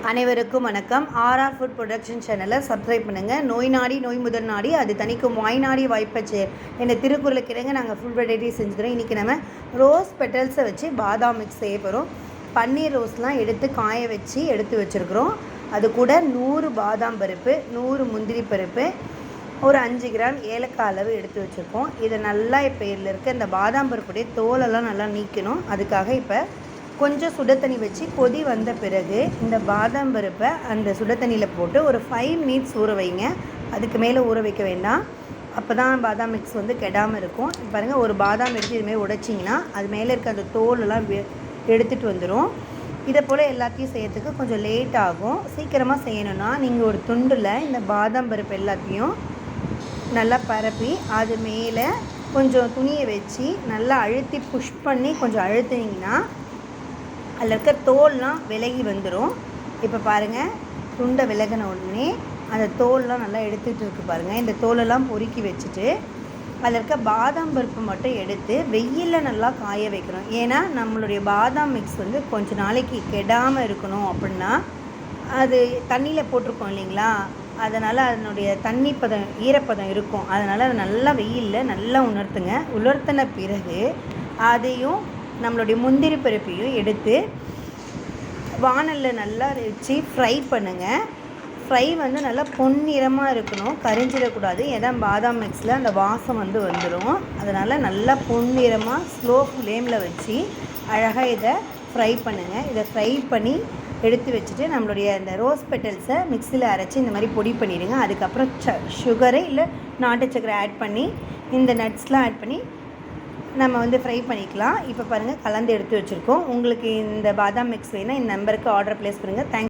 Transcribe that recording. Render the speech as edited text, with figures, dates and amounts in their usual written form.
அனைவருக்கும் வணக்கம். RR food production சேனலை சப்ஸ்கிரைப் பண்ணுங்கள். நோய் நாடி நோய் முதல் நாடி அது தணிக்கும் வாய் நாடி வாய்ப்பச்சேர் என்ற திருக்குறளுக்கு இறங்க நாங்கள் ஃபுல் வெரைட்டி செஞ்சுக்கிறோம். இன்றைக்கி நம்ம ரோஸ் பெட்டல்ஸை வச்சு பாதாம் மிக்ஸ் செய்ய போகிறோம். பன்னீர் ரோஸ்லாம் எடுத்து காய வச்சு எடுத்து வச்சுருக்குறோம். அது கூட 100 பாதாம் பருப்பு, 100 முந்திரி பருப்பு, ஒரு 5 கிராம் ஏலக்காய் அளவு எடுத்து வச்சுருக்கோம். இதை நல்லா இப்போ இதில் இருக்க இந்த பாதாம் பருப்புடைய தோலெல்லாம் நல்லா நீக்கணும். அதுக்காக இப்போ கொஞ்சம் சுட தண்ணி வச்சு கொதி வந்த பிறகு இந்த பாதாம் பருப்பை அந்த சுட தண்ணியில் போட்டு ஒரு 5 மினிட்ஸ் ஊற வைங்க. அதுக்கு மேலே ஊற வைக்க வேண்டாம். அப்போ தான் பாதாம் மிக்ஸ் வந்து கெடாமல் இருக்கும். பாருங்கள், ஒரு பாதாம் எடுத்து இதுமாதிரி உடைச்சிங்கன்னா அது மேலே இருக்க அந்த தோலெல்லாம் எடுத்துகிட்டு வந்துடும். இதை போல் எல்லாத்தையும் செய்யறதுக்கு கொஞ்சம் லேட் ஆகும். சீக்கிரமாக செய்யணுன்னா நீங்கள் ஒரு துண்டில் இந்த பாதாம் பருப்பு எல்லாத்தையும் நல்லா பரப்பி அது மேலே கொஞ்சம் துணியை வச்சு நல்லா அழுத்தி புஷ் பண்ணி கொஞ்சம் அழுத்தினீங்கன்னா அதில் இருக்க தோல்லாம் விலகி வந்துடும். இப்போ பாருங்கள், துண்டை விலகின உடனே அந்த தோல்லாம் நல்லா எடுத்துகிட்டு இருக்கு பாருங்கள். இந்த தோலெல்லாம் பொறுக்கி வச்சுட்டு அதில் இருக்க பாதாம் பருப்பு மட்டும் எடுத்து வெயிலில் நல்லா காய வைக்கணும். ஏன்னா நம்மளுடைய பாதாம் மிக்ஸ் வந்து கொஞ்சம் நாளைக்கு கெடாமல் இருக்கணும். அப்படின்னா அது தண்ணியில் போட்டிருக்கோம் இல்லைங்களா, அதனால் அதனுடைய தண்ணி பதம் ஈரப்பதம் இருக்கும். அதனால் அதை நல்லா வெயிலில் நல்லா உலர்த்தின பிறகு அதையும் நம்மளுடைய முந்திரி பருப்பையும் எடுத்து வானலில் நல்லா வச்சு ஃப்ரை பண்ணுங்கள். ஃப்ரை வந்து நல்லா பொன்னிறமாக இருக்கணும், கரிஞ்சிடக்கூடாது. ஏன்னா பாதாம் மிக்ஸில் அந்த வாசம் வந்து வந்துடும். அதனால் நல்லா பொன்னிறமாக ஸ்லோ ஃப்ளேமில் வச்சு அழகாக இதை ஃப்ரை பண்ணுங்கள். இதை ஃப்ரை பண்ணி எடுத்து வச்சுட்டு நம்மளுடைய இந்த ரோஸ் பெட்டல்ஸை மிக்ஸியில் அரைச்சி இந்த மாதிரி பொடி பண்ணிடுங்க. அதுக்கப்புறம் சுகரு இல்லை நாட்டு சக்கரை ஆட் பண்ணி இந்த நட்ஸ்லாம் ஆட் பண்ணி நம்ம வந்து ஃப்ரை பண்ணிக்கலாம். இப்போ பாருங்கள், கலந்து எடுத்து வச்சுருக்கோம். உங்களுக்கு இந்த பாதாம் மிக்ஸ் வேணால் இந்த நம்பருக்கு ஆர்டர் ப்ளேஸ் பண்ணுங்கள். தேங்க்ஸ்.